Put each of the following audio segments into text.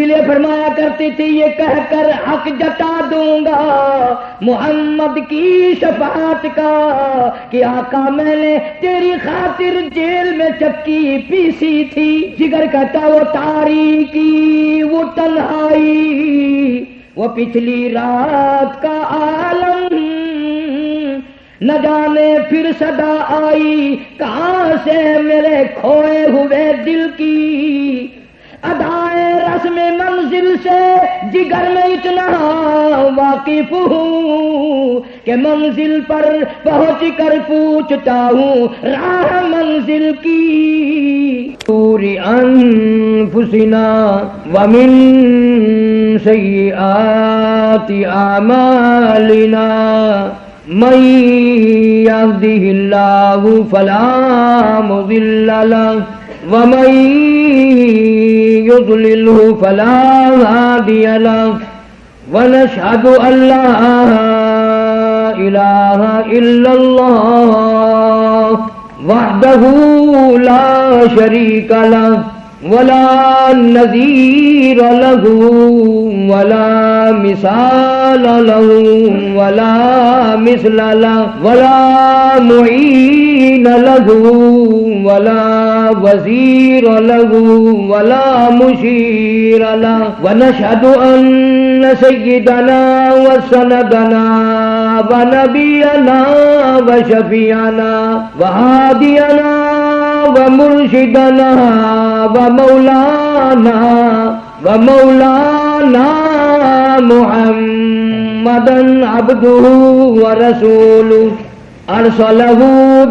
لیے فرمایا کرتی تھی یہ کہہ کر حق جتا دوں گا محمد کی شفاعت کا کہ آقا میں نے تیری خاطر جیل میں چکی پیسی تھی. جگر کہتا وہ تاریکی وہ تنہائی وہ پچھلی رات کا عالم نہ جانے پھر صدا آئی کہاں سے میرے کھوئے ہوئے دل کی. ادائے رسم منزل سے جگر میں اتنا واقف ہوں کہ منزل پر پہنچ کر پوچھتا ہوں راہ منزل کی. شرور انفسنا ومن سیئات اعمالنا من يهده الله فلا مضل له ومن يضلله فلا هادي له ونشهد أن لا إله إلا الله وحده لا شريك له ولا نظير له ولا مثال له ولا مثل له ولا معين له ولا وزير له ولا مشير له ونشهد أن سيدنا وسندنا ونبينا وشفيعنا وهادينا ومرشدنا ومولانا محمدا عبده ورسوله أرسله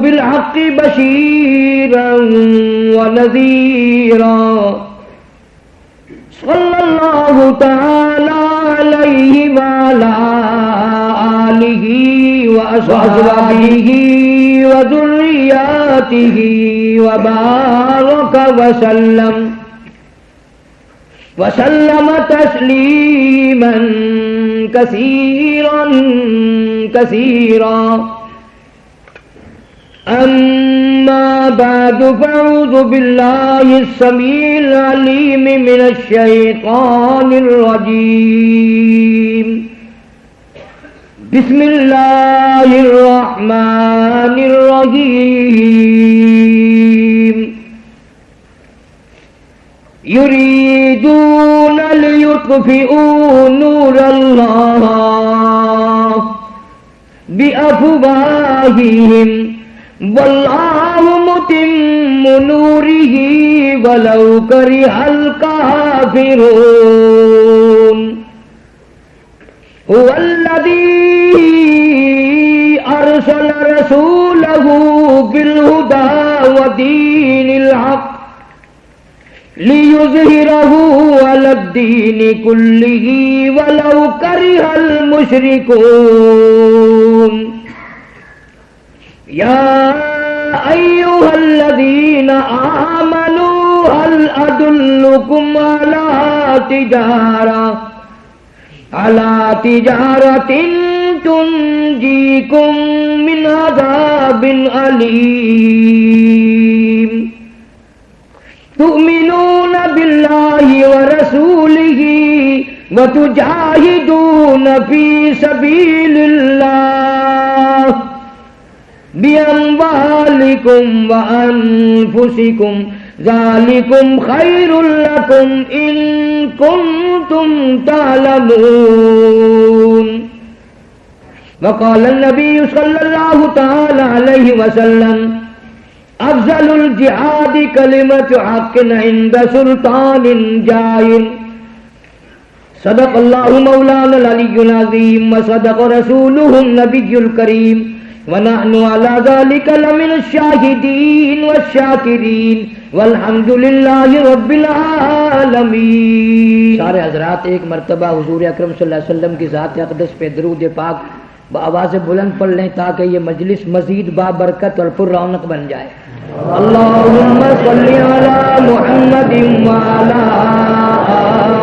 بالحق بشيرا ونذيرا صلى الله تعالى عليه وعلى آله وأصحابه وذرياته وبارك وسلم تسليما كثيرا كثيرا. أما بعد فأعوذ بالله السميع العليم من الشيطان الرجيم. بسم الله الرحمن الرحيم. يريدون ليطفئوا نور الله بأفواههم والله متم نوره ولو كره الكافرون. هو الذي أرسل رسوله بالهدى ودين الحق ليظهره على الدين كله ولو كره المشركون. يا أيها الذين آمنوا هل أدلكم على تجارة تنجيكم من عذاب أليم. تؤمنون بالله ورسوله وتجاهدون في سبيل الله بأموالكم وأنفسكم ذلكم خير لكم إن كنتم تعلمون. وقال النبي صلى الله تعالى عليه وسلم افضل الجهاد كلمة حق عند سلطان جائر. صدق الله مولانا العلي العظيم وصدق رسوله النبي الكريم ونحن على ذلك لمن الشاهدين والشاكرين والحمد لله رب العالمين. سارے حضرات ایک مرتبہ حضور اکرم صلی اللہ علیہ وسلم کی ذات اقدس پہ درود پاک بآواز بلند پڑھ لیں تاکہ یہ مجلس مزید بابرکت اور پر رونق بن جائے. اللهم صل على محمد وعلى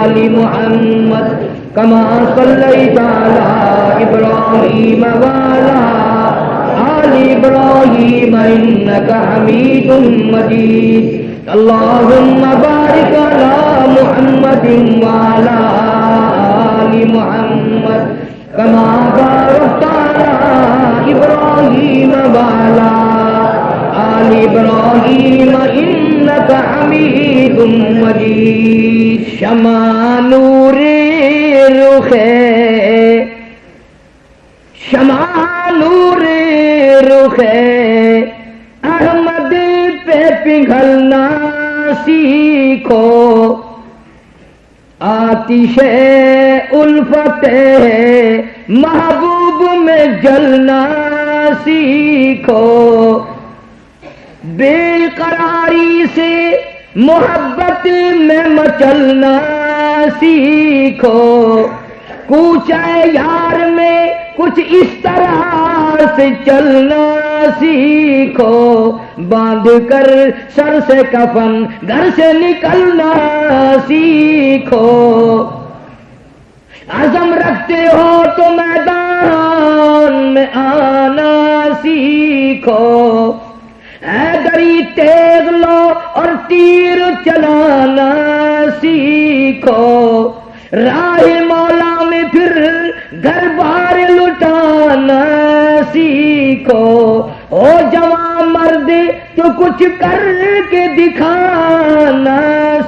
آل محمد كما صليت على إبراهيم وعلى آل إبراهيم إنك حميد مجيد. اللہم بارک علی محمد وعلی آل محمد کما بارکت علی ابراہیم وعلی آل ابراہیم انک حمید مجید شمع نور رخ شمع نور رخ احمد پہ پگھلنا سیکھو آتش الفت محبوب میں جلنا سیکھو بے قراری سے محبت میں مچلنا سیکھو کوچے یار میں کچھ اس طرح سے چلنا سیکھو باندھ کر سر سے کفن گھر سے نکلنا سیکھو عزم رکھتے ہو تو میدان میں آنا سیکھو حیدری تیغ لو اور تیر چلانا سیکھو راہ مولا میں پھر گھر بار لٹانا سیکھو او جوان مرد تو کچھ کر کے دکھانا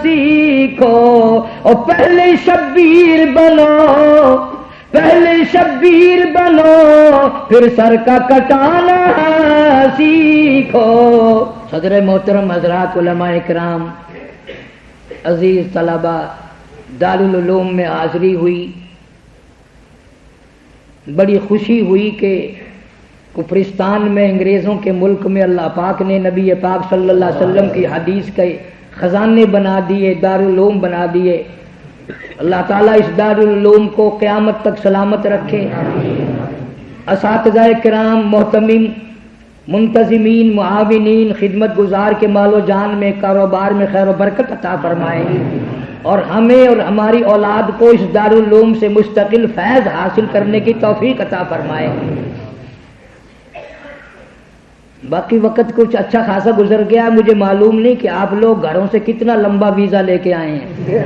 سیکھو اور پہلے شبیر بنو پہلے شبیر بنو پھر سر کا کٹانا سیکھو صدر محترم حضرات علماء کرام عزیز طلبہ دارالعلوم میں حاضری ہوئی بڑی خوشی ہوئی کہ کفرستان میں انگریزوں کے ملک میں اللہ پاک نے نبی پاک صلی اللہ علیہ وسلم کی حدیث کے خزانے بنا دیے دارالعلوم بنا دیے اللہ تعالیٰ اس دارالعلوم کو قیامت تک سلامت رکھے اساتذہ کرام محتمین منتظمین معاونین خدمت گزار کے مال و جان میں کاروبار میں خیر و برکت عطا فرمائے اور ہمیں اور ہماری اولاد کو اس دارالعلوم سے مستقل فیض حاصل کرنے کی توفیق عطا فرمائے باقی وقت کچھ اچھا خاصا گزر گیا مجھے معلوم نہیں کہ آپ لوگ گھروں سے کتنا لمبا ویزا لے کے آئے ہیں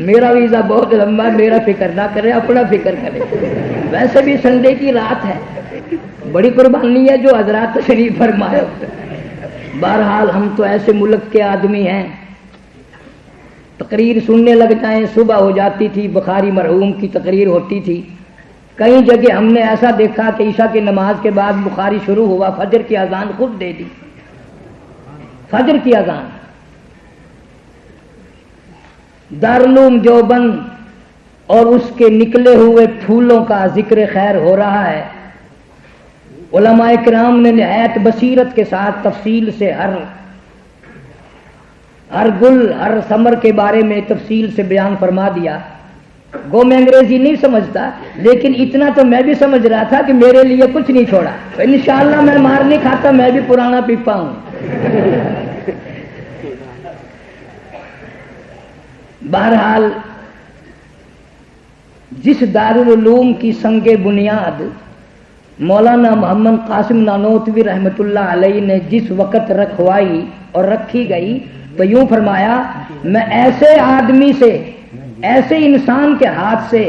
میرا ویزا بہت لمبا ہے میرا فکر نہ کرے اپنا فکر کرے ویسے بھی سنڈے کی رات ہے بڑی قربانی ہے جو حضرات تشریف فرمائے بہرحال ہم تو ایسے ملک کے آدمی ہیں تقریر سننے لگ جائیں صبح ہو جاتی تھی بخاری مرحوم کی تقریر ہوتی تھی کئی جگہ ہم نے ایسا دیکھا کہ عشاء کی نماز کے بعد بخاری شروع ہوا فجر کی اذان خود دے دی فجر کی اذان دارالعلوم دیوبند اور اس کے نکلے ہوئے پھولوں کا ذکر خیر ہو رہا ہے علماء کرام نے نہایت بصیرت کے ساتھ تفصیل سے ہر گل ہر ثمر کے بارے میں تفصیل سے بیان فرما دیا گو میں انگریزی نہیں سمجھتا لیکن اتنا تو میں بھی سمجھ رہا تھا کہ میرے لیے کچھ نہیں چھوڑا انشاءاللہ میں مار نہیں کھاتا میں بھی پرانا پیپا ہوں بہرحال جس دارالعلوم کی سنگ بنیاد مولانا محمد قاسم نانوتوی رحمۃ اللہ علیہ نے جس وقت رکھوائی اور رکھی گئی تو یوں فرمایا میں ایسے آدمی سے ایسے انسان کے ہاتھ سے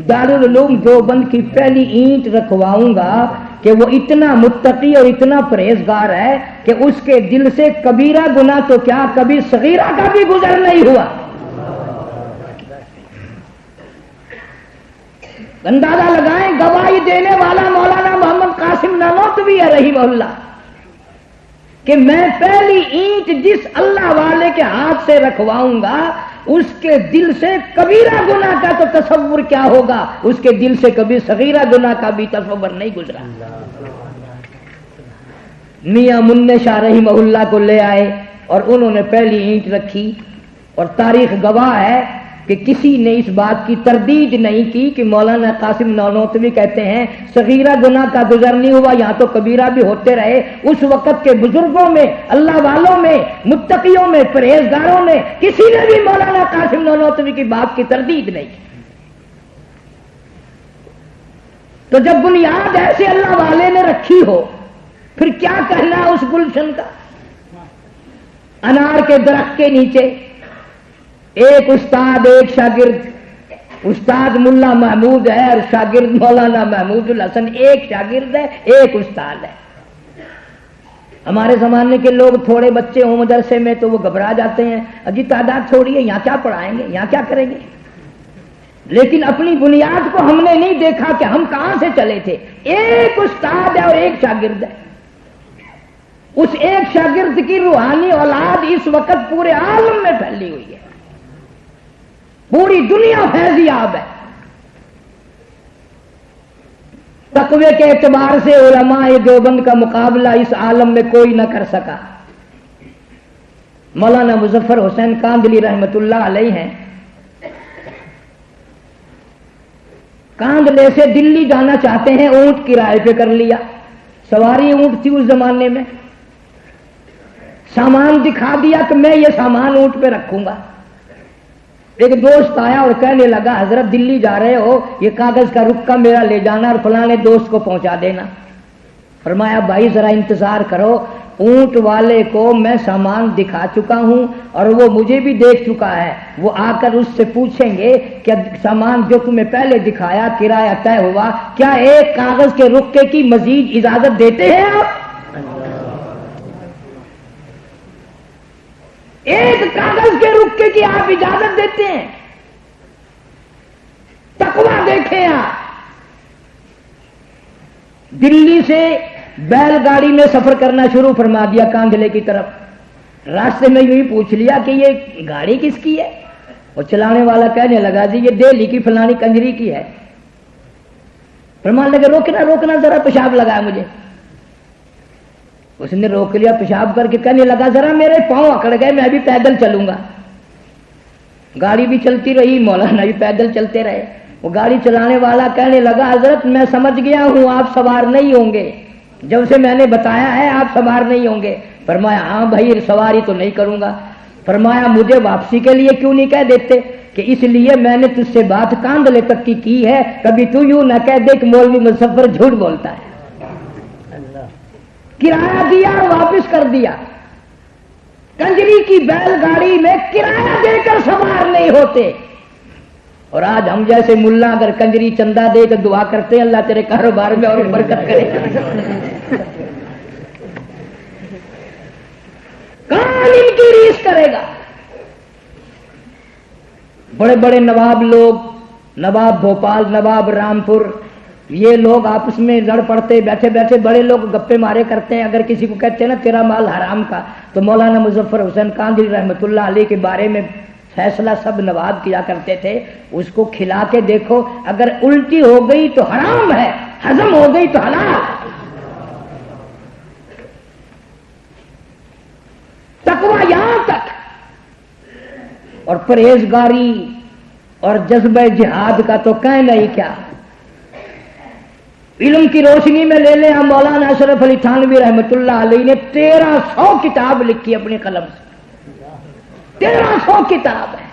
دارالعلوم دیوبند کی پہلی اینٹ رکھواؤں گا کہ وہ اتنا متقی اور اتنا پرہیزگار ہے کہ اس کے دل سے کبیرہ گناہ تو کیا کبھی صغیرہ کا بھی گزر نہیں ہوا اندازہ لگائیں گواہی دینے والا مولانا محمد قاسم نانوتوی ہے رحمہ اللہ کہ میں پہلی اینٹ جس اللہ والے کے ہاتھ سے رکھواؤں گا اس کے دل سے کبیرہ گناہ کا تو تصور کیا ہوگا اس کے دل سے کبھی صغیرہ گناہ کا بھی تصور نہیں گزرا میاں منع شاہ رحمہ اللہ کو لے آئے اور انہوں نے پہلی اینٹ رکھی اور تاریخ گواہ ہے کہ کسی نے اس بات کی تردید نہیں کی کہ مولانا قاسم نانوتوی کہتے ہیں صغیرہ گناہ کا گزر نہیں ہوا یہاں تو کبیرہ بھی ہوتے رہے اس وقت کے بزرگوں میں اللہ والوں میں متقیوں میں پرہیزگاروں میں کسی نے بھی مولانا قاسم نانوتوی کی بات کی تردید نہیں کی تو جب بنیاد ایسے اللہ والے نے رکھی ہو پھر کیا کہنا اس گلشن کا؟ انار کے درخت کے نیچے ایک استاد ایک شاگرد، استاد ملا محمود ہے اور شاگرد مولانا محمود الحسن، ایک شاگرد ہے ایک استاد ہے۔ ہمارے زمانے کے لوگ تھوڑے بچے ہوں مدرسے میں تو وہ گھبرا جاتے ہیں، اجی تعداد تھوڑی ہے، یہاں کیا پڑھائیں گے، یہاں کیا کریں گے؟ لیکن اپنی بنیاد کو ہم نے نہیں دیکھا کہ ہم کہاں سے چلے تھے۔ ایک استاد ہے اور ایک شاگرد ہے۔ اس ایک شاگرد کی روحانی اولاد اس وقت پورے عالم میں پھیلی ہوئی ہے، پوری دنیا فیضیاب ہے۔ تقوی کے اعتبار سے علماء دیوبند کا مقابلہ اس عالم میں کوئی نہ کر سکا۔ مولانا مظفر حسین کاندلی رحمت اللہ علیہ ہیں، کاندلے سے دلی جانا چاہتے ہیں، اونٹ کرائے پہ کر لیا، سواری اونٹ تھی اس زمانے میں، سامان دکھا دیا کہ میں یہ سامان اونٹ پہ رکھوں گا۔ ایک دوست آیا اور کہنے لگا حضرت دلی جا رہے ہو، یہ کاغذ کا رکا میرا لے جانا اور فلانے دوست کو پہنچا دینا۔ فرمایا بھائی ذرا انتظار کرو، اونٹ والے کو میں سامان دکھا چکا ہوں اور وہ مجھے بھی دیکھ چکا ہے، وہ آ کر اس سے پوچھیں گے کہ سامان جو تمہیں پہلے دکھایا کرایہ طے ہوا، کیا ایک کاغذ کے رکے کی مزید اجازت دیتے ہیں آپ؟ ایک کاغذ کے رکے کی آپ اجازت دیتے ہیں؟ تقویٰ دیکھیں آپ۔ دلی سے بیل گاڑی میں سفر کرنا شروع فرما دیا کاندھلے کی طرف۔ راستے میں یوں ہی پوچھ لیا کہ یہ گاڑی کس کی ہے؟ وہ چلانے والا کہنے لگا جی یہ دہلی کی فلانی کنجری کی ہے۔ فرمان لگے روکنا روکنا ذرا پیشاب لگا مجھے۔ اس نے روک لیا، پیشاب کر کے کہنے لگا ذرا میرے پاؤں اکڑ گئے، میں ابھی پیدل چلوں گا۔ گاڑی بھی چلتی رہی، مولانا بھی پیدل چلتے رہے۔ وہ گاڑی چلانے والا کہنے لگا حضرت میں سمجھ گیا ہوں آپ سوار نہیں ہوں گے، جب سے میں نے بتایا ہے آپ سوار نہیں ہوں گے۔ فرمایا ہاں بھائی سواری تو نہیں کروں گا۔ فرمایا مجھے واپسی کے لیے کیوں نہیں کہہ دیتے؟ کہ اس لیے میں نے تجھ سے بات کاندلے تک کی ہے، کبھی تو یوں نہ کہہ دے کہ مولوی مظفر جھوٹ بولتا ہے۔ کرایہ دیا اور واپس کر دیا۔ کنجری کی بیل گاڑی میں کرایہ دے کر سوار نہیں ہوتے۔ اور آج ہم جیسے ملا اگر کنجری چندہ دے تو دعا کرتے ہیں اللہ تیرے کاروبار میں اور برکت کرے۔ کون ان کی ریس کرے گا؟ بڑے بڑے نواب لوگ، نواب بھوپال، نواب رامپور، یہ لوگ آپس میں لڑ پڑتے، بیٹھے بیٹھے بڑے لوگ گپے مارے کرتے ہیں۔ اگر کسی کو کہتے ہیں نا تیرا مال حرام کا، تو مولانا مظفر حسین کاندلی رحمت اللہ علیہ کے بارے میں فیصلہ سب نواب کیا کرتے تھے، اس کو کھلا کے دیکھو، اگر الٹی ہو گئی تو حرام ہے، ہضم ہو گئی تو حلال ہے۔ تقویٰ یہاں تک، اور پرہیزگاری اور جذبہ جہاد کا تو کہنا ہی کیا۔ علم کی روشنی میں لے لیں، مولانا اشرف علی تھانوی رحمت اللہ علیہ نے 1300 کتاب لکھی اپنی قلم سے، 1300 کتاب ہے،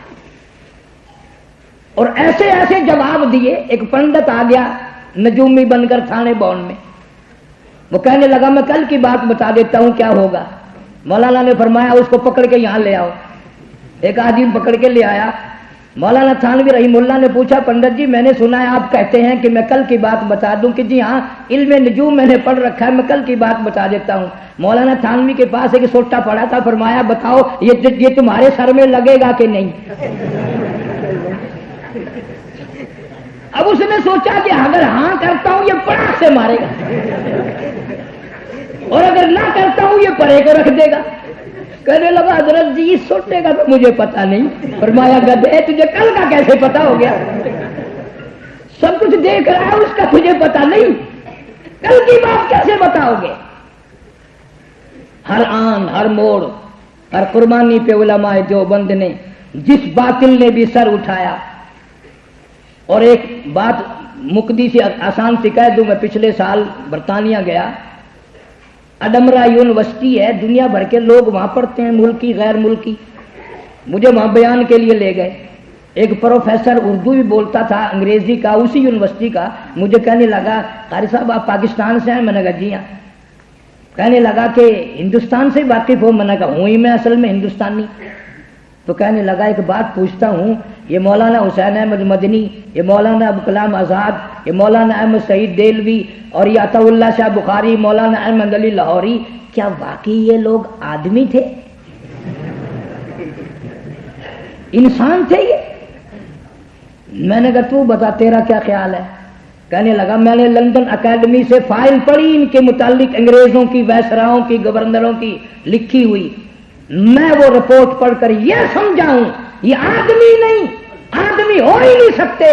اور ایسے ایسے جواب دیے۔ ایک پنڈت آ گیا نجومی بن کر تھانے بون میں، وہ کہنے لگا میں کل کی بات بتا دیتا ہوں کیا ہوگا۔ مولانا نے فرمایا اس کو پکڑ کے یہاں لے آؤ۔ ایک آدمی پکڑ کے لے آیا۔ مولانا تھانوی رحیم اللہ نے پوچھا پنڈت جی میں نے سنا ہے آپ کہتے ہیں کہ میں کل کی بات بتا دوں؟ کہ جی ہاں علم نجوم میں نے پڑھ رکھا ہے، میں کل کی بات بتا دیتا ہوں۔ مولانا تھانوی کے پاس ایک سوٹا پڑا تھا، فرمایا بتاؤ یہ تمہارے سر میں لگے گا کہ نہیں؟ اب اس نے سوچا کہ اگر ہاں کرتا ہوں یہ پڑاخ سے مارے گا، اور اگر نہ کرتا ہوں یہ پڑے کو رکھ دے گا۔ کہنے لگا حضرت جی اس سوٹے کا تو مجھے پتا نہیں۔ فرمایا گدھے تجھے کل کا کیسے پتا ہو گیا؟ سب کچھ دیکھ رہا ہے اس کا تجھے پتا نہیں، کل کی بات کیسے بتاؤ گے؟ ہر آن ہر موڑ ہر قربانی پہ علماء دیوبند نے جس باطل نے بھی سر اٹھایا۔ اور ایک بات مقدی سے آسان سے کہہ دوں، میں پچھلے سال برطانیہ گیا، اڈمرا یونیورسٹی ہے، دنیا بھر کے لوگ وہاں پڑھتے ہیں، ملکی غیر ملکی۔ مجھے وہاں بیان کے لیے لے گئے، ایک پروفیسر اردو بھی بولتا تھا، انگریزی کا، اسی یونیورسٹی کا، مجھے کہنے لگا قاری صاحب آپ پاکستان سے ہیں؟ میں نے کہا جی ہاں۔ کہنے لگا کہ ہندوستان سے واقف ہو؟ میں نے کہا ہوں ہی میں اصل میں ہندوستانی۔ تو کہنے لگا ایک بات پوچھتا ہوں، یہ مولانا حسین احمد مدنی، یہ مولانا ابوالکلام آزاد، یہ مولانا احمد سعید دہلوی اور یہ عطا اللہ شاہ بخاری، مولانا احمد علی لاہوری، کیا واقعی یہ لوگ آدمی تھے، انسان تھے یہ؟ میں نے کہا تو بتا تیرا کیا خیال ہے؟ کہنے لگا میں نے لندن اکیڈمی سے فائل پڑھی ان کے متعلق، انگریزوں کی، وائسراؤں کی، گورنروں کی لکھی ہوئی، میں وہ رپورٹ پڑھ کر یہ سمجھاؤں یہ آدمی نہیں، آدمی ہو ہی نہیں سکتے،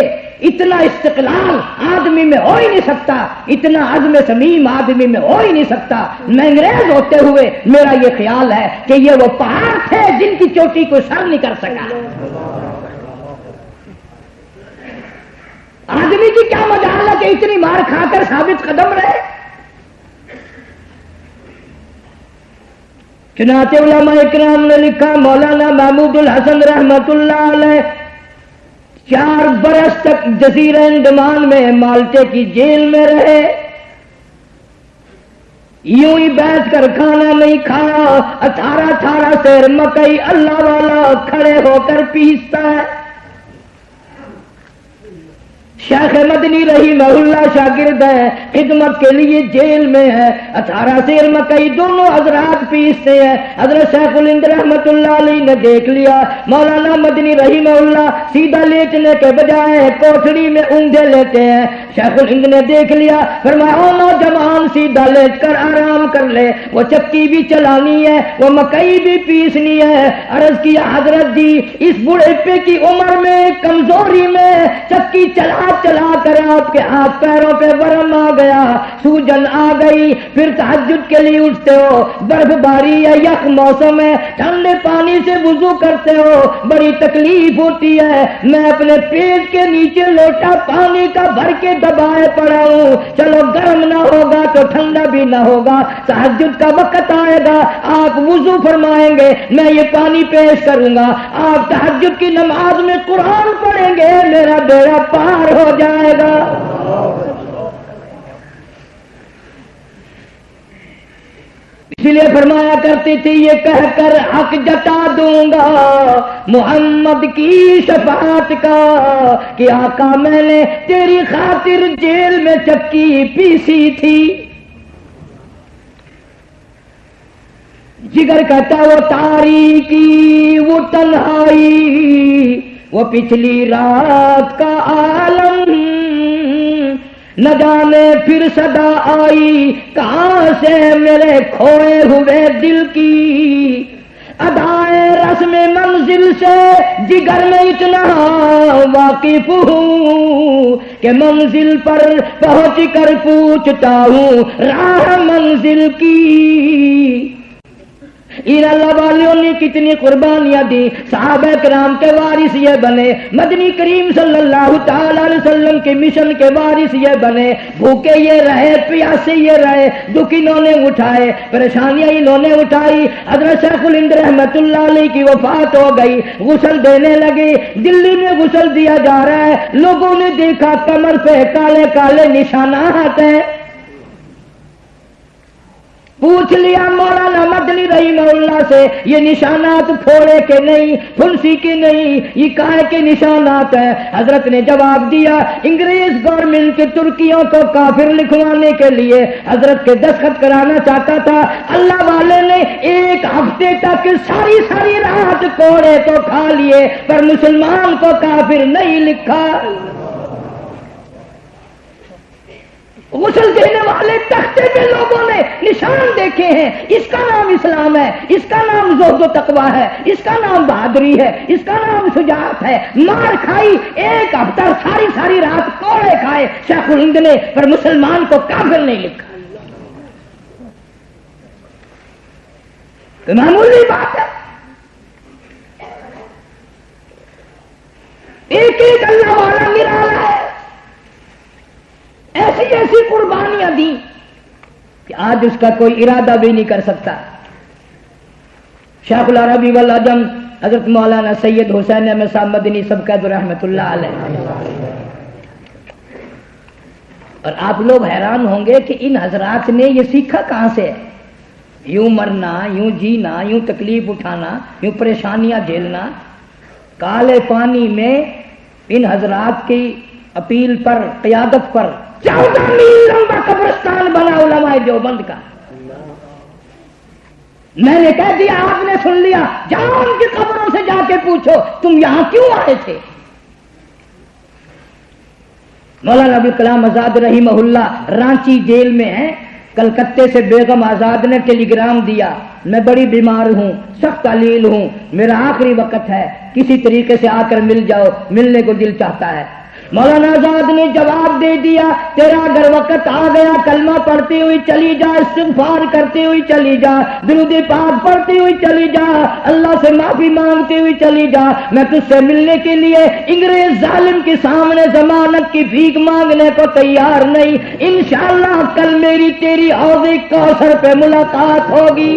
اتنا استقلال آدمی میں ہو ہی نہیں سکتا، اتنا عزم صمیم آدمی میں ہو ہی نہیں سکتا۔ میں انگریز ہوتے ہوئے میرا یہ خیال ہے کہ یہ وہ پہاڑ تھے جن کی چوٹی کو سر نہیں کر سکا۔ آدمی کی کیا مجال ہے کہ اتنی مار کھا کر ثابت قدم رہے؟ چنانچہ علماء اکرام نے لکھا مولانا محمود الحسن رحمت اللہ علیہ 4 برس تک جزیرہ انڈمان میں مالٹے کی جیل میں رہے، یوں ہی بیٹھ کر کھانا نہیں کھایا، 18 سیر مکئی اللہ والا کھڑے ہو کر پیستا ہے۔ شیخ مدنی رحمہ اللہ شاگرد ہے، خدمت کے لیے جیل میں ہے، 18 سیر مکئی دونوں حضرات پیستے ہیں۔ حضرت شیخ الہند رحمت اللہ علیہ نے دیکھ لیا، مولانا مدنی رحمہ اللہ سیدھا لیٹنے کے بجائے کوٹھڑی میں اونگھے لیتے ہیں۔ شیخ الہند نے دیکھ لیا، فرمایا او نوجوان سیدھا لیٹ کر آرام کر لے، وہ چکی بھی چلانی ہے، وہ مکئی بھی پیسنی ہے۔ عرض کیا حضرت جی اس بڑھاپے کی عمر میں، کمزوری میں چکی چلا کر آپ کے ہاتھ پیروں پہ ورم آ گیا، سوجن آ گئی، پھر تہجد کے لیے اٹھتے ہو، برف باری ہے، یخ موسم ہے، ٹھنڈے پانی سے وضو کرتے ہو، بڑی تکلیف ہوتی ہے، میں اپنے پیٹ کے نیچے لوٹا پانی کا بھر کے دبائے پڑا ہوں، چلو گرم نہ ہوگا تو ٹھنڈا بھی نہ ہوگا، تہجد کا وقت آئے گا، آپ وضو فرمائیں گے، میں یہ پانی پیش کروں گا، آپ تہجد کی نماز میں قرآن پڑھیں گے، میرا بیڑا پار ہو جائے گا۔ اس لیے فرمایا کرتی تھی یہ کہہ کر حق جتا دوں گا محمد کی شفاعت کا کہ آقا میں نے تیری خاطر جیل میں چکی پیسی تھی۔ جگر کہتا وہ تاریکی، وہ تنہائی، وہ پچھلی رات کا عالم، نہ جانے پھر صدا آئی کہاں سے میرے کھوئے ہوئے دل کی، ادائے رسم منزل سے جگر میں اتنا واقف ہوں کہ منزل پر پہنچ کر پوچھتا ہوں راہ منزل کی۔ ان اللہ والیوں نے کتنی قربانیاں دی، صحابہ کرام کے وارث یہ بنے، مدنی کریم صلی اللہ تعالی علیہ وسلم کے مشن کے وارث یہ بنے، بھوکے یہ رہے، پیاسے یہ رہے، دکھ انہوں نے اٹھائے، پریشانیاں انہوں نے اٹھائی۔ حضرت شیخ الہند رحمت اللہ علیہ کی وفات ہو گئی، غسل دینے لگے، دلی میں غسل دیا جا رہا ہے، لوگوں نے دیکھا کمر پہ کالے کالے نشانات ہیں، پوچھ لیا مولانا مدنی رحمہ اللہ سے یہ نشانات پھوڑے کے نہیں، پھنسی کے نہیں، یہ کائے کے نشانات ہیں؟ حضرت نے جواب دیا انگریز گورنمنٹ کے ترکیوں کو کافر لکھوانے کے لیے حضرت کے دستخط کرانا چاہتا تھا، اللہ والے نے 1 ہفتے تک ساری رات کوڑے تو کھا لیے پر مسلمان کو کافر نہیں لکھا۔ غسل دینے والے تختے پہ لوگوں نے نشان دیکھے ہیں، اس کا نام اسلام ہے، اس کا نام زہد و تقویٰ ہے، اس کا نام بہادری ہے، اس کا نام شجاعت ہے۔ مار کھائی 1 ہفتہ، ساری رات کوڑے کھائے شیخ الہند نے، پر مسلمان کو کافر نہیں لکھا۔ تو معمولی بات ہے، ایک اللہ والا نرالا ہے، ایسی قربانیاں دی کہ آج اس کا کوئی ارادہ بھی نہیں کر سکتا۔ شیخ العربی والعجم حضرت مولانا سید حسین احمد صاحب مدنی سب قید رحمت اللہ علیہ. اور آپ لوگ حیران ہوں گے کہ ان حضرات نے یہ سیکھا کہاں سے ہے؟ یوں مرنا، یوں جینا، یوں تکلیف اٹھانا، یوں پریشانیاں جھیلنا. کالے پانی میں ان حضرات کی اپیل پر، قیادت پر 14 میل لمبا قبرستان بنا علماء دیوبند کا. میں نے کہہ دیا، آپ نے سن لیا، جاؤ ان کی قبروں سے جا کے پوچھو تم یہاں کیوں آئے تھے. مولانا ابوالکلام آزاد رحمہ اللہ رانچی جیل میں ہیں. کلکتے سے بیگم آزاد نے ٹیلی گرام دیا، میں بڑی بیمار ہوں، سخت علیل ہوں، میرا آخری وقت ہے، کسی طریقے سے آ کر مل جاؤ، ملنے کو دل چاہتا ہے. مولانا آزاد نے جواب دے دیا، تیرا اگر وقت آ گیا کلمہ پڑھتی ہوئی چلی جا، استغفار کرتی ہوئی چلی جا، درود پاک پڑھتی ہوئی چلی جا، اللہ سے معافی مانگتی ہوئی چلی جا. میں تجھ سے ملنے کے لیے انگریز ظالم کے سامنے ضمانت کی بھیک مانگنے کو تیار نہیں. انشاءاللہ کل میری تیری حوض کوثر پہ ملاقات ہوگی.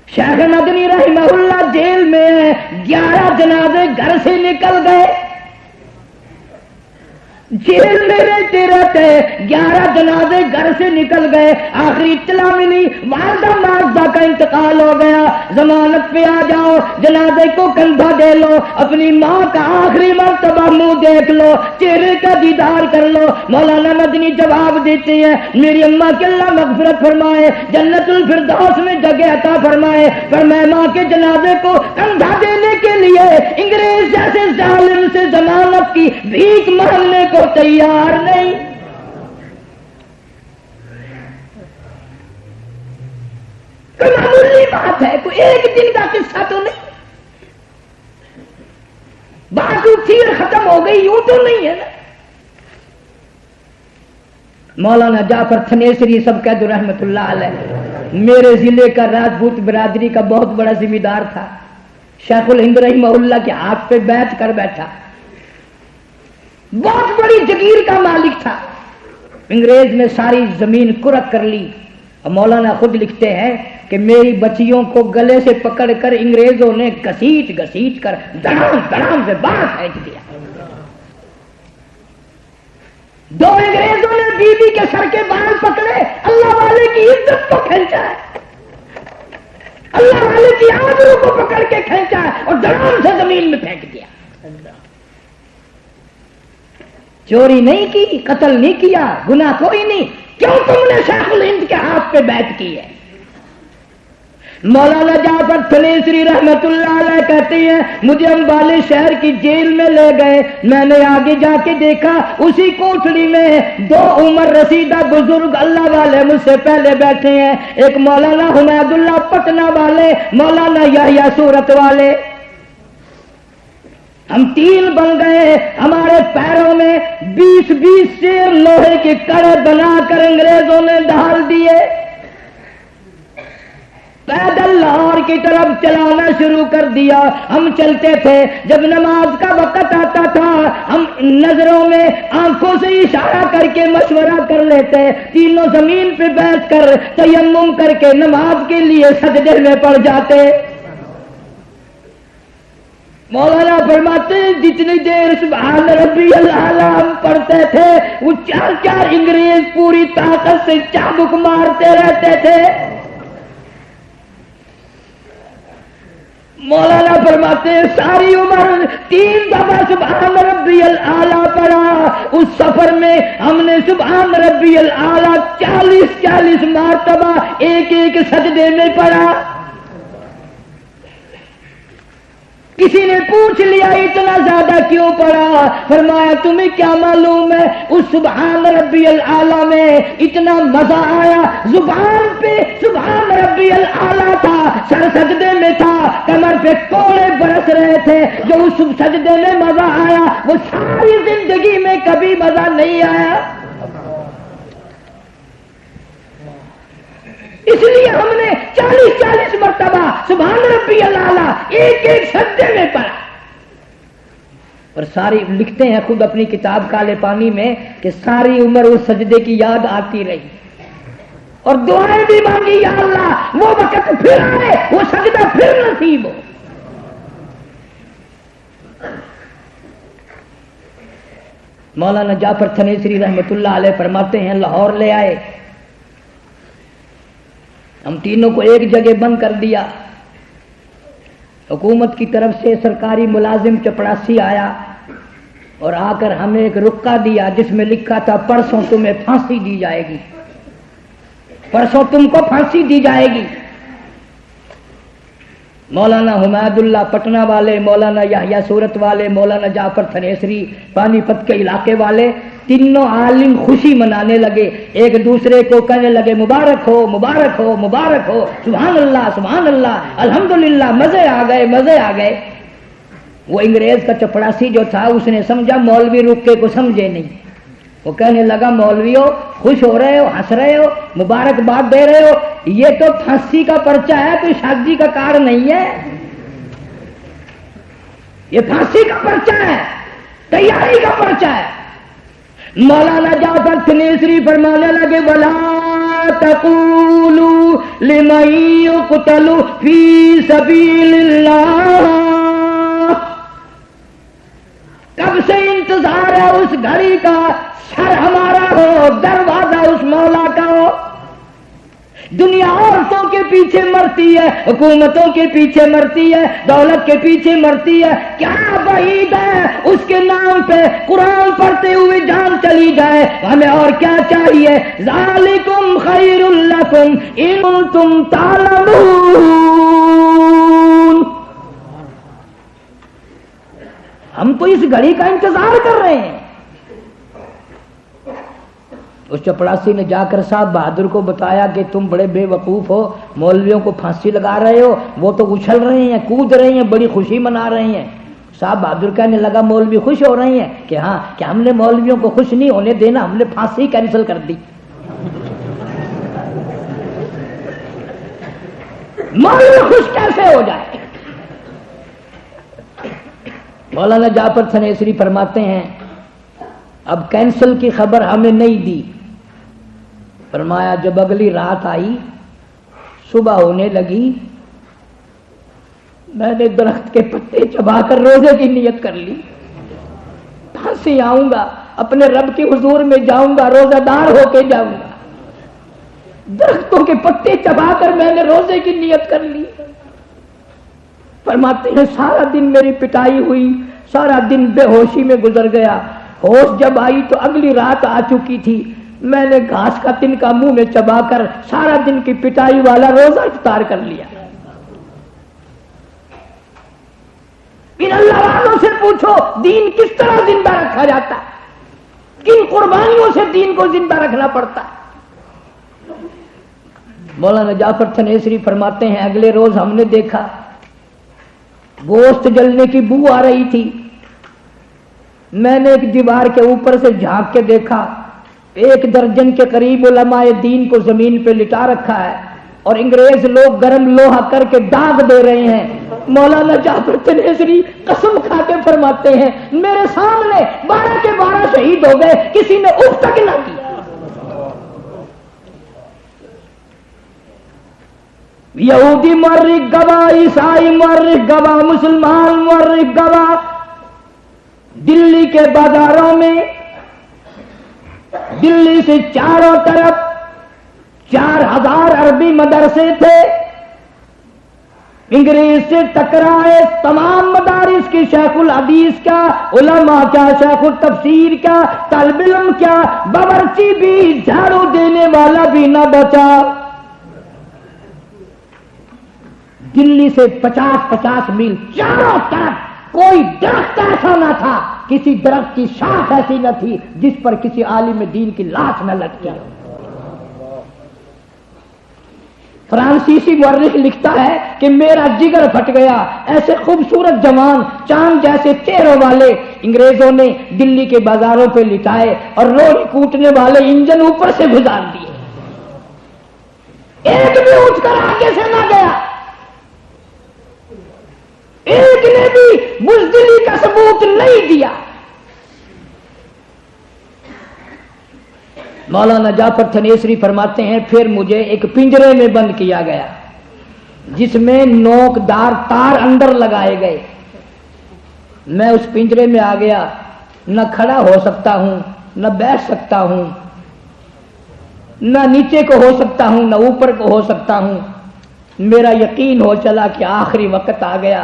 شیخ مدنی رحمہ اللہ جیل میں 11 جنازے گھر سے نکل گئے. جیل میں رہتے رہتے 11 جنازے گھر سے نکل گئے. آخری اطلاع ملی والدہ ماجدہ کا انتقال ہو گیا. ضمانت پہ آ جاؤ، جنازے کو کندھا دے لو، اپنی ماں کا آخری مرتبہ منہ دیکھ لو، چہرے کا دیدار کر لو. مولانا مدنی جواب دیتے ہیں، میری اماں کے اللہ مغفرت فرمائے، جنت الفردوس میں جگہ عطا فرمائے، پر میں ماں کے جنازے کو کندھا دینے کے لیے انگریز جیسے ظالم سے ضمانت کی بھیک مانگنے کو تیار نہیں. کوئی معمولی بات ہے، کوئی ایک دن کا قصہ تو نہیں، بات اٹھی اور ختم ہو گئی، یوں تو نہیں ہے نا. مولانا جعفر تھنیسری سب قید رحمت اللہ علیہ میرے ضلع کا راجپوت برادری کا بہت بڑا ذمہ دار تھا. شیخ الہند رحمہ اللہ کے ہاتھ پہ بیعت کر بیٹھا، بہت بڑی جگیر کا مالک تھا. انگریز نے ساری زمین کرک کر لی. اور مولانا خود لکھتے ہیں کہ میری بچیوں کو گلے سے پکڑ کر انگریزوں نے گھسیٹ گھسیٹ کر دڑام دڑام سے باہر پھینک دیا. 2 انگریزوں نے بیوی کے سر کے بال پکڑے، اللہ والے کی عزت کو کھینچا ہے، اللہ والے کی آبرو کو پکڑ کے کھینچا ہے اور دڑام سے زمین میں پھینک دیا. چوری نہیں کی، قتل نہیں کیا، گناہ کوئی نہیں، کیوں تم نے شیخ الہند کے ہاتھ پہ بیعت کی ہے؟ مولانا جعفر تھنیسری رحمت اللہ علیہ کہتے ہیں، مجھے امبالے شہر کی جیل میں لے گئے. میں نے آگے جا کے دیکھا اسی کوٹڑی میں 2 عمر رسیدہ بزرگ اللہ والے مجھ سے پہلے بیٹھے ہیں. ایک مولانا حمید اللہ پٹنہ والے، مولانا یحییٰ صورت والے. ہم 3 بن گئے. ہمارے پیروں میں 20 سیر لوہے کے کڑے بنا کر انگریزوں نے ڈال دیے. پیدل لاہور کی طرف چلانا شروع کر دیا. ہم چلتے تھے، جب نماز کا وقت آتا تھا ہم نظروں میں آنکھوں سے اشارہ کر کے مشورہ کر لیتے. تینوں زمین پہ بیٹھ کر تیمم کر کے نماز کے لیے سجدے میں پڑ جاتے. مولانا فرماتے ہیں جتنی دیر سبحان ربی الاعلی ہم پڑھتے تھے وہ 4 انگریز پوری طاقت سے چابک مارتے رہتے تھے. مولانا فرماتے ہیں ساری عمر 3 دفعہ سبحان ربی الاعلی پڑھا. اس سفر میں ہم نے سبحان ربی الاعلی 40 مرتبہ ایک سجدے میں پڑھا. کسی نے پوچھ لیا اتنا زیادہ کیوں پڑھا؟ فرمایا تمہیں کیا معلوم ہے اس سبحان ربی الاعلی میں اتنا مزہ آیا. زبان پہ سبحان ربی الاعلی تھا، سر سجدے میں تھا، کمر پہ کوڑے برس رہے تھے. جو اس سجدے میں مزہ آیا وہ ساری زندگی میں کبھی مزہ نہیں آیا. اس لیے ہم نے 40 مرتبہ سبحان ربی الاعلی ایک سجدے میں پڑھا. اور ساری لکھتے ہیں خود اپنی کتاب کالے پانی میں کہ ساری عمر اس سجدے کی یاد آتی رہی. اور دعائیں بھی مانگی، یا اللہ وہ وقت پھر آئے، وہ سجدہ پھر نصیب ہو۔ مولانا جعفر تھنیسری رحمت اللہ علیہ فرماتے ہیں لاہور لے آئے، ہم تینوں کو ایک جگہ بند کر دیا، حکومت کی طرف سے سرکاری ملازم چپڑاسی آیا اور آ کر ہمیں ایک رکا دیا جس میں لکھا تھا پرسوں تمہیں پھانسی دی جائے گی، پرسوں تم کو پھانسی دی جائے گی۔ مولانا حمید اللہ پٹنہ والے، مولانا یحییٰ صورت والے، مولانا جعفر تھنیسری پانی پت کے علاقے والے، تینوں عالم خوشی منانے لگے، ایک دوسرے کو کہنے لگے مبارک ہو مبارک ہو مبارک ہو، سبحان اللہ سبحان اللہ، الحمدللہ، مزے آ گئے مزے آ گئے۔ وہ انگریز کا چپڑاسی جو تھا اس نے سمجھا مولوی رکے کو سمجھے نہیں، وہ کہنے لگا مولویو خوش ہو رہے ہو، ہنس رہے ہو، مبارکباد دے رہے ہو، یہ تو پھانسی کا پرچہ ہے، کوئی شادی کا کارڈ نہیں ہے، یہ پھانسی کا پرچہ ہے، تیاری کا پرچہ ہے۔ مولانا جعفر تھنیسری فرمانے لگے وَلَا تَقُولُوا لِمَن يُقْتَلُ فِي سَبِيلِ اللَّهِ، کب سے انتظار ہے اس گھڑی کا، سر ہمارا ہو، دروازہ اس مولا کا ہو۔ دنیا عورتوں کے پیچھے مرتی ہے، حکومتوں کے پیچھے مرتی ہے، دولت کے پیچھے مرتی ہے، کیا بعید ہے اس کے نام پہ قرآن پڑھتے ہوئے جان چلی جائے، ہمیں اور کیا چاہیے؟ ذالکم خیر لکم ان کنتم تعلمون۔ ہم تو اس گھڑی کا انتظار کر رہے ہیں۔ اس چپڑاسی نے جا کر صاحب بہادر کو بتایا کہ تم بڑے بے وقوف ہو، مولویوں کو پھانسی لگا رہے ہو، وہ تو اچھل رہے ہیں، کود رہے ہیں، بڑی خوشی منا رہے ہیں۔ صاحب بہادر کہنے لگا مولوی خوش ہو رہے ہیں کہ ہاں، کہ ہم نے مولویوں کو خوش نہیں ہونے دینا، ہم نے پھانسی کینسل کر دی۔ مولوی خوش کیسے ہو جائے؟ مولانا جعفر تھنیسری فرماتے ہیں اب کینسل کی خبر ہمیں نہیں دی، فرمایا جب اگلی رات آئی، صبح ہونے لگی، میں نے درخت کے پتے چبا کر روزے کی نیت کر لی، پھانسی آؤں گا، اپنے رب کے حضور میں جاؤں گا، روزہ دار ہو کے جاؤں گا۔ درختوں کے پتے چبا کر میں نے روزے کی نیت کر لی۔ فرماتے ہیں سارا دن میری پٹائی ہوئی، سارا دن بے ہوشی میں گزر گیا، ہوش جب آئی تو اگلی رات آ چکی تھی، میں نے گھاس کا تنکا منہ میں چبا کر سارا دن کی پٹائی والا روزہ افطار کر لیا۔ ان اللہ والوں سے پوچھو دین کس طرح زندہ رکھا جاتا ہے، کن قربانیوں سے دین کو زندہ رکھنا پڑتا ہے۔ مولانا جعفر تھنیسری فرماتے ہیں اگلے روز ہم نے دیکھا گوشت جلنے کی بو آ رہی تھی، میں نے ایک دیوار کے اوپر سے جھانک کے دیکھا، 1 درجن کے قریب علماء دین کو زمین پہ لٹا رکھا ہے اور انگریز لوگ گرم لوہا کر کے داغ دے رہے ہیں۔ مولانا جعفر تھنیسری قسم کھا کے فرماتے ہیں میرے سامنے 12 کے 12 شہید ہو گئے، کسی نے اف تک نہ کی۔ یہودی مورخ گواہ، عیسائی مورخ گواہ، مسلمان مورخ گواہ، دلی کے بازاروں میں دلی سے چاروں طرف 4000 عربی مدرسے تھے، انگریز سے ٹکرائے، تمام مدارس کی شیخ الحدیث کیا، علماء کیا، شیخ التفسیر کیا، طالب علم کیا، باورچی بھی، جھاڑو دینے والا بھی نہ بچا۔ دلی سے 50-50 میل چاروں طرف کوئی درخت ایسا نہ تھا، کسی درخت کی شاخ ایسی نہ تھی جس پر کسی عالم دین کی لاش نہ لٹکی ہو۔ فرانسیسی مورخ لکھتا ہے کہ میرا جگر پھٹ گیا، ایسے خوبصورت جوان چاند جیسے چہروں والے انگریزوں نے دلی کے بازاروں پہ لٹائے اور روئی کوٹنے والے انجن اوپر سے گزار دیے، ایک بھی اٹھ کر آگے سے نہ گیا، ایک نے بھی بزدلی کا ثبوت نہیں دیا۔ مولانا جعفر تھنیسری فرماتے ہیں پھر مجھے ایک پنجرے میں بند کیا گیا جس میں نوکدار تار اندر لگائے گئے. میں اس پنجرے میں آ گیا، نہ کھڑا ہو سکتا ہوں، نہ بیٹھ سکتا ہوں، نہ نیچے کو ہو سکتا ہوں، نہ اوپر کو ہو سکتا ہوں. میرا یقین ہو چلا کہ آخری وقت آ گیا.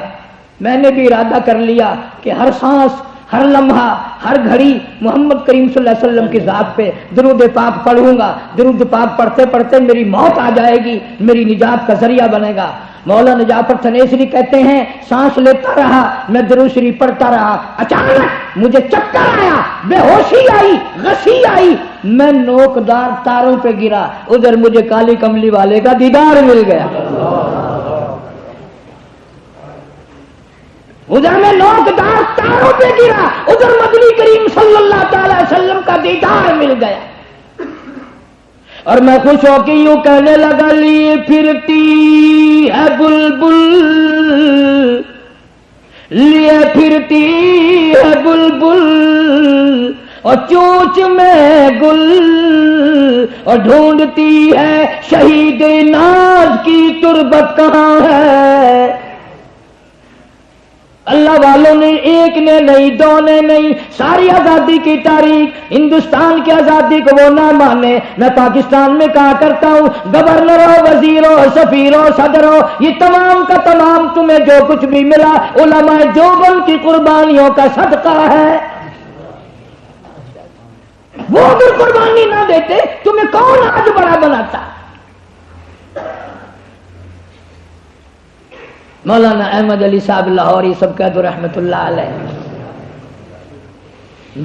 میں نے بھی ارادہ کر لیا کہ ہر سانس، ہر لمحہ، ہر گھڑی محمد کریم صلی اللہ علیہ وسلم کی ذات پہ درود پاک پڑھوں گا. درود پاک پڑھتے پڑھتے میری موت آ جائے گی، میری نجات کا ذریعہ بنے گا. مولانا جعفر تھنیسری کہتے ہیں سانس لیتا رہا، میں درود شریف پڑھتا رہا. اچانک مجھے چکر آیا، بے ہوشی آئی، غشی آئی، میں نوکدار تاروں پہ گرا. ادھر مجھے کالی کملی والے کا دیدار مل گیا. ادھر میں نوکدار تاروں پہ گرا، ادھر مدنی کریم صلی اللہ تعالی وسلم کا دیدار مل گیا. اور میں خوش ہو کے یوں کہنے لگا لیے پھرتی ہے بلبل، لیے پھرتی ہے بلبل اور چونچ میں گل، اور ڈھونڈتی ہے شہید ناز کی تربت کہاں ہے. اللہ والوں نے ایک نے نہیں، دو نے نہیں، ساری آزادی کی تاریخ، ہندوستان کی آزادی کو وہ نہ مانے. میں پاکستان میں کہا کرتا ہوں گورنروں، وزیروں، سفیروں، صدروں، یہ تمام کا تمام تمہیں جو کچھ بھی ملا علماء دیوبند کی قربانیوں کا صدقہ ہے. وہ اگر قربانی نہ دیتے تمہیں کون آج بڑا بناتا. مولانا احمد علی صاحب لاہوری سب کہہ دو رحمت اللہ علیہ.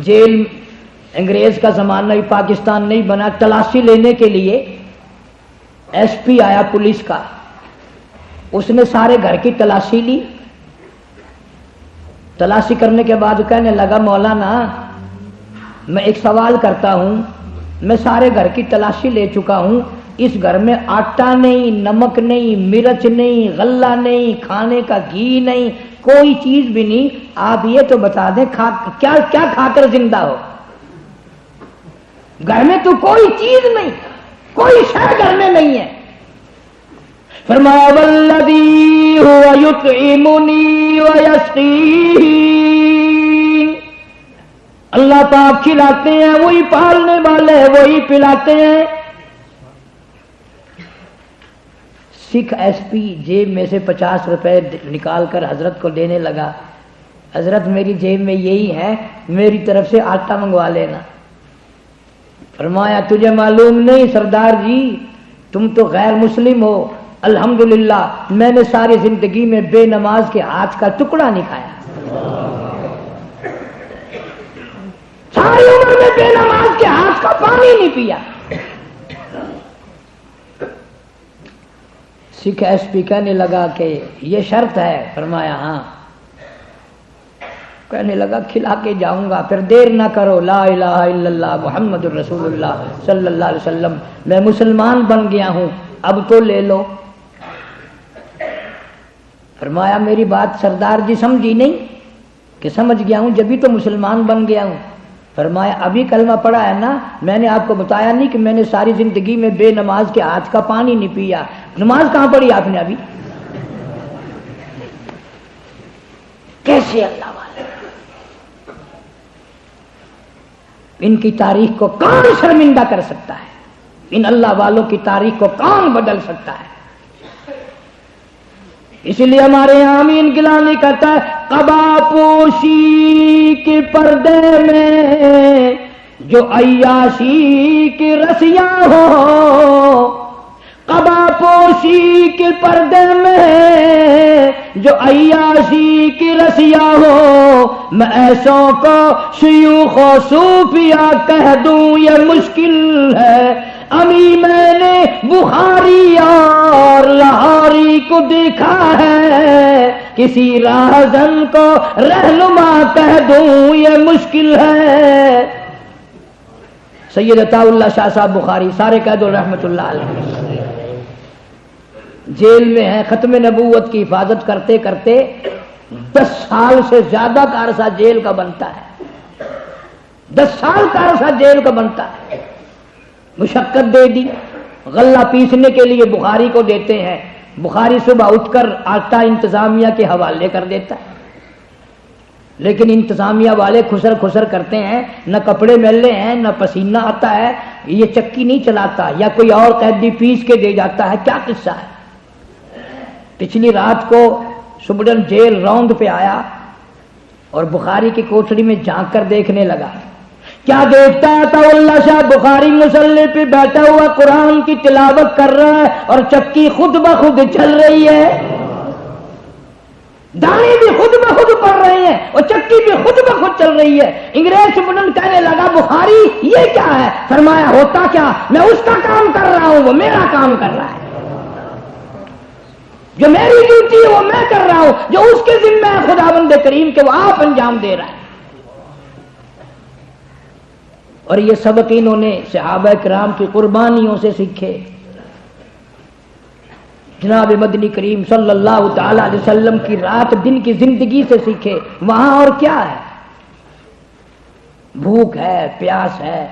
جیل انگریز کا زمانہ ہی پاکستان نہیں بنا، تلاشی لینے کے لیے ایس پی آیا پولیس کا، اس نے سارے گھر کی تلاشی لی. تلاشی کرنے کے بعد کہنے لگا مولانا میں ایک سوال کرتا ہوں، میں سارے گھر کی تلاشی لے چکا ہوں، اس گھر میں آٹا نہیں، نمک نہیں، مرچ نہیں، غلہ نہیں، کھانے کا گھی نہیں، کوئی چیز بھی نہیں. آپ یہ تو بتا دیں کیا کیا کھا کر زندہ ہو؟ گھر میں تو کوئی چیز نہیں، کوئی شے گھر میں نہیں ہے. فرمایا والذی هو یطعمنی ویسقین، اللہ پاک کھلاتے ہیں، وہی پالنے والے، وہی پلاتے ہیں. سکھ ایس پی جیب میں سے 50 روپے نکال کر حضرت کو دینے لگا. حضرت میری جیب میں یہی ہے، میری طرف سے آٹا منگوا لینا. فرمایا تجھے معلوم نہیں سردار جی، تم تو غیر مسلم ہو. الحمدللہ میں نے ساری زندگی میں بے نماز کے ہاتھ کا ٹکڑا نہیں کھایا، ساری عمر میں بے نماز کے ہاتھ کا پانی نہیں پیا. سکھ ایس پی کہنے لگا کہ یہ شرط ہے. فرمایا ہاں. کہنے لگا کھلا کے جاؤں گا، پھر دیر نہ کرو، لا الہ الا اللہ محمد الرسول اللہ صلی اللہ علیہ وسلم، میں مسلمان بن گیا ہوں، اب تو لے لو. فرمایا میری بات سردار جی سمجھی نہیں؟ کہ سمجھ گیا ہوں، جبھی تو مسلمان بن گیا ہوں. فرمایا ابھی کلمہ پڑھا ہے نا، میں نے آپ کو بتایا نہیں کہ میں نے ساری زندگی میں بے نماز کے ہاتھ کا پانی نہیں پیا. نماز کہاں پڑھی آپ نے ابھی؟ کیسے اللہ والے! ان کی تاریخ کو کون شرمندہ کر سکتا ہے؟ ان اللہ والوں کی تاریخ کو کون بدل سکتا ہے؟ اس لیے ہمارے یہاں امین گیلانی کہتا ہے قبا پوشی کے پردے میں جو عیاشی کی رسیاں ہو، قبا پوشی کے پردے میں جو عیاشی کی رسیاں ہو، میں ایسوں کو شیوخ و صوفیہ کہہ دوں یہ مشکل ہے. امی میں نے بخاری اور لاہوری کو دیکھا ہے، کسی راہزن کو رہنما کہہ دوں یہ مشکل ہے. سید عطا اللہ شاہ صاحب بخاری سارے کہہ دو رحمت اللہ علیہ. جیل میں ہیں، ختم نبوت کی حفاظت کرتے کرتے 10 سال سے زیادہ کا عرصہ جیل کا بنتا ہے. 10 سال کا عرصہ جیل کا بنتا ہے. مشقت دے دی. غلہ پیسنے کے لیے بخاری کو دیتے ہیں، بخاری صبح اٹھ کر آٹا انتظامیہ کے حوالے کر دیتا ہے، لیکن انتظامیہ والے خسر خسر کرتے ہیں، نہ کپڑے میلے ہیں نہ پسینہ آتا ہے، یہ چکی نہیں چلاتا، یا کوئی اور قیدی پیس کے دے جاتا ہے. کیا قصہ ہے؟ پچھلی رات کو سبڈن جیل روند پہ آیا اور بخاری کی کوٹڑی میں جھانک کر دیکھنے لگا. کیا دیکھتا ہے؟ تو اللہ شاہ بخاری مصلی پہ بیٹھا ہوا قرآن کی تلاوت کر رہا ہے اور چکی خود بخود چل رہی ہے، دانے بھی خود بخود پڑ رہے ہیں اور چکی بھی خود بخود چل رہی ہے. انگریز سبڈن کہنے لگا بخاری یہ کیا ہے؟ فرمایا ہوتا کیا، میں اس کا کام کر رہا ہوں، وہ میرا کام کر رہا ہے. جو میری ڈیوٹی ہے وہ میں کر رہا ہوں، جو اس کے ذمہ ہے خداوند کریم کے وہ آپ انجام دے رہا ہے. اور یہ سبق انہوں نے صحابہ کرام کی قربانیوں سے سیکھے، جناب مدنی کریم صلی اللہ تعالی علیہ وسلم کی رات دن کی زندگی سے سیکھے. وہاں اور کیا ہے؟ بھوک ہے، پیاس ہے.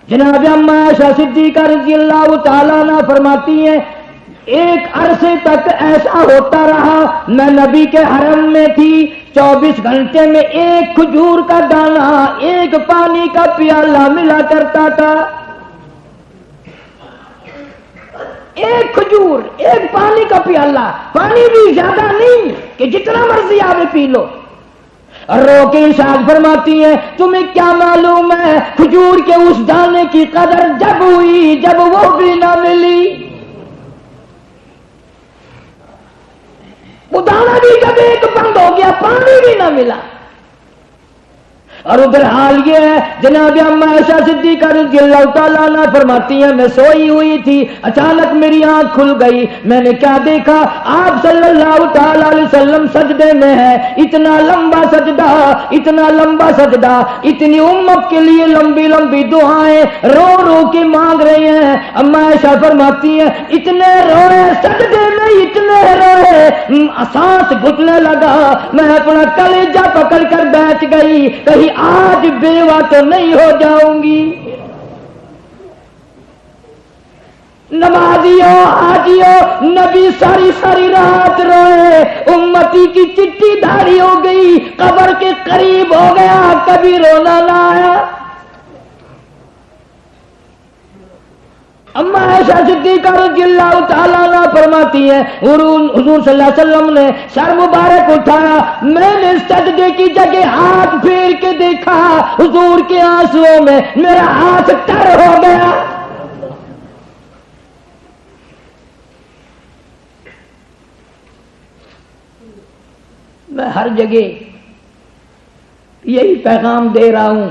جناب اما عائشہ صدیقہ رضی اللہ تعالیٰ عنہ فرماتی ہیں ایک عرصے تک ایسا ہوتا رہا، میں نبی کے حرم میں تھی، 24 گھنٹے میں ایک کھجور کا دانہ، ایک پانی کا پیالہ ملا کرتا تھا. ایک کھجور، ایک پانی کا پیالہ، پانی بھی زیادہ نہیں کہ جتنا مرضی آوے پی لو. اور رو کے ارشاد فرماتی ہے تمہیں کیا معلوم ہے کھجور کے اس دانے کی قدر جب ہوئی جب وہ بھی نہ ملی. وہ دانا بھی جب ایک بند ہو گیا، پانی بھی نہ ملا. اور ادھر حال یہ ہے جناب اما عائشہ صدیقہ رضی اللہ تعالیٰ عنہ فرماتی ہیں میں سوئی ہوئی تھی، اچانک میری آنکھ کھل گئی، میں نے کیا دیکھا؟ آپ صلی اللہ تعالیٰ علیہ وسلم سجدے میں ہے، اتنا لمبا سجدہ، اتنا لمبا سجدہ، اتنی امت کے لیے لمبی لمبی دعائیں رو رو کے مانگ رہے ہیں. اما عائشہ فرماتی ہیں اتنے روئے سجدے میں، اتنے روئے سانس گھٹنے لگا، میں اپنا کلیجہ پکڑ کر بیٹھ گئی، کہیں آج بیوہ تو نہیں ہو جاؤں گی. نمازیوں حاجیوں نبی ساری ساری رات روئے، امتی کی چٹھی دھاری ہو گئی، قبر کے قریب ہو گیا، کبھی رونا نہ آیا. اما عائشہ صدیقہ رضی اللہ تعالیٰ عنہ فرماتی ہیں حضور صلی اللہ علیہ وسلم نے سر مبارک اٹھایا، میں نے سجدے کی جگہ ہاتھ پھیر کے دیکھا، حضور کے آنسوؤں میں میرا ہاتھ تر ہو گیا. میں ہر جگہ یہی پیغام دے رہا ہوں،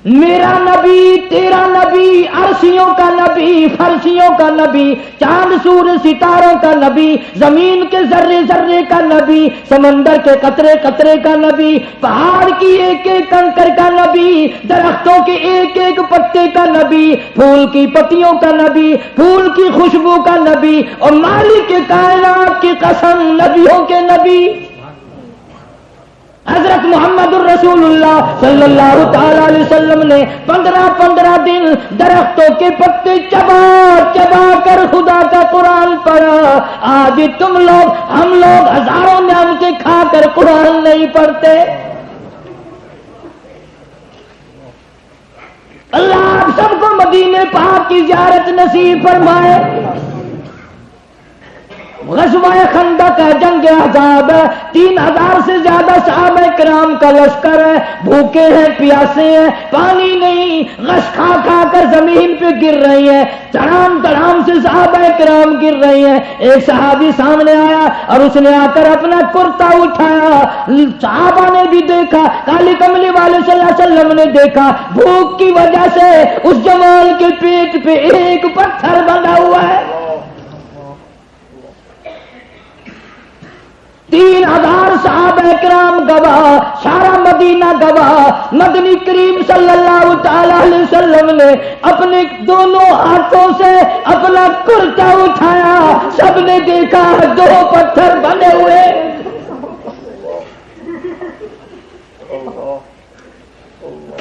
میرا نبی تیرا نبی، عرشیوں کا نبی، فرشیوں کا نبی، چاند سورج ستاروں کا نبی، زمین کے ذرے ذرے کا نبی، سمندر کے قطرے قطرے کا نبی، پہاڑ کی ایک ایک کنکر کا نبی، درختوں کے ایک ایک پتے کا نبی، پھول کی پتیوں کا نبی، پھول کی خوشبو کا نبی، اور مالک کائنات کی قسم نبیوں کے نبی حضرت محمد الرسول اللہ صلی اللہ تعالی علیہ وسلم نے 15 دن درختوں کے پتے چبا چبا کر خدا کا قرآن پڑھا. آج تم لوگ ہم لوگ ہزاروں نعمتیں کھا کر قرآن نہیں پڑھتے. اللہ آپ سب کو مدینے پاک کی زیارت نصیب فرمائے. غزوہ خندق ہے، جنگ احزاب ہے، 3000 سے زیادہ صحابہ کرام کا لشکر ہے، بھوکے ہیں پیاسے ہیں، پانی نہیں، غش کھا کھا کر زمین پہ گر رہی ہیں، تڑام تڑام سے صحابہ کرام گر رہی ہیں. ایک صحابی سامنے آیا اور اس نے آ کر اپنا کرتا اٹھایا، صحابہ نے بھی دیکھا، کالی کملی والے صلی اللہ علیہ وسلم نے دیکھا، بھوک کی وجہ سے اس جمال کے پیٹ پہ ایک پتھر بندھا ہوا ہے. 3000 صحابہ کرام گواہ، سارا مدینہ گواہ. مدنی کریم صلی اللہ تعالی علیہ وسلم نے اپنے دونوں ہاتھوں سے اپنا کرتا اٹھایا، سب نے دیکھا 2 پتھر بنے ہوئے.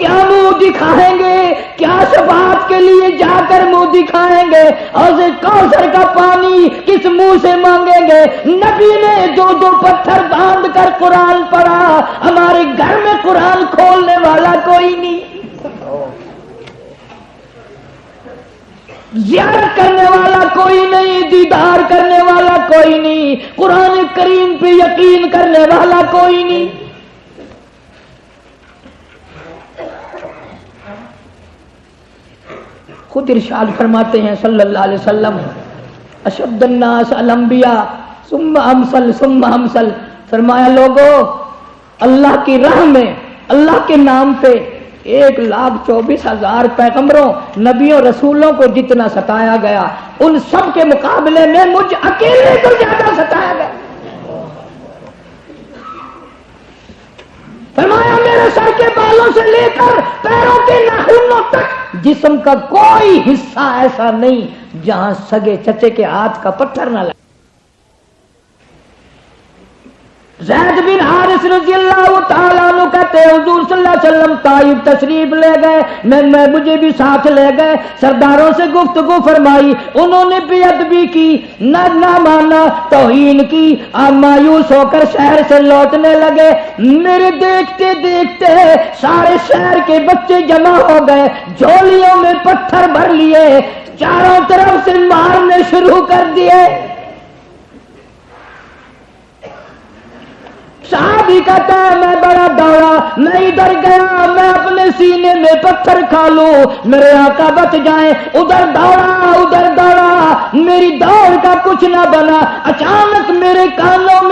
کیا منہ دکھائیں گے، کیا شفاعت کے لیے جا کر منہ دکھائیں گے، اور کوثر کا پانی کس منہ سے مانگیں گے؟ نبی نے دو دو پتھر باندھ کر قرآن پڑھا، ہمارے گھر میں قرآن کھولنے والا کوئی نہیں، زیارت کرنے والا کوئی نہیں، دیدار کرنے والا کوئی نہیں، قرآن کریم پہ یقین کرنے والا کوئی نہیں۔ خود ارشاد فرماتے ہیں صلی اللہ علیہ وسلم، اشد الناس الانبیاء ثم امثل ثم امثل، فرمایا لوگوں اللہ کی راہ میں اللہ کے نام پہ 1,24,000 پیغمبروں نبیوں رسولوں کو جتنا ستایا گیا، ان سب کے مقابلے میں مجھ اکیلے کو زیادہ ستایا گیا۔ فرمایا میرے سر کے بالوں سے لے کر پیروں کے ناخنوں تک جسم کا کوئی حصہ ایسا نہیں جہاں سگے چچے کے ہاتھ کا پتھر نہ لگے۔ زید بن حارث رضی اللہ تعالیٰ عنہ کہتے ہیں حضور صلی اللہ علیہ وسلم طائف تشریف لے گئے، میں مجھے بھی ساتھ لے گئے، سرداروں سے گفتگو فرمائی، انہوں نے بے ادبی کی، نہ مانا، توہین کی، آپ مایوس ہو کر شہر سے لوٹنے لگے۔ میرے دیکھتے دیکھتے سارے شہر کے بچے جمع ہو گئے، جھولیوں میں پتھر بھر لیے، چاروں طرف سے مارنے شروع کر دیے۔ صحابی کہتا ہے میں بڑا دوڑا، میں ادھر گیا میں اپنے سینے میں پتھر کھا لوں میرے آقا بچ جائیں، ادھر دوڑا میری دوڑ کا کچھ نہ بنا، اچانک میرے کانوں میں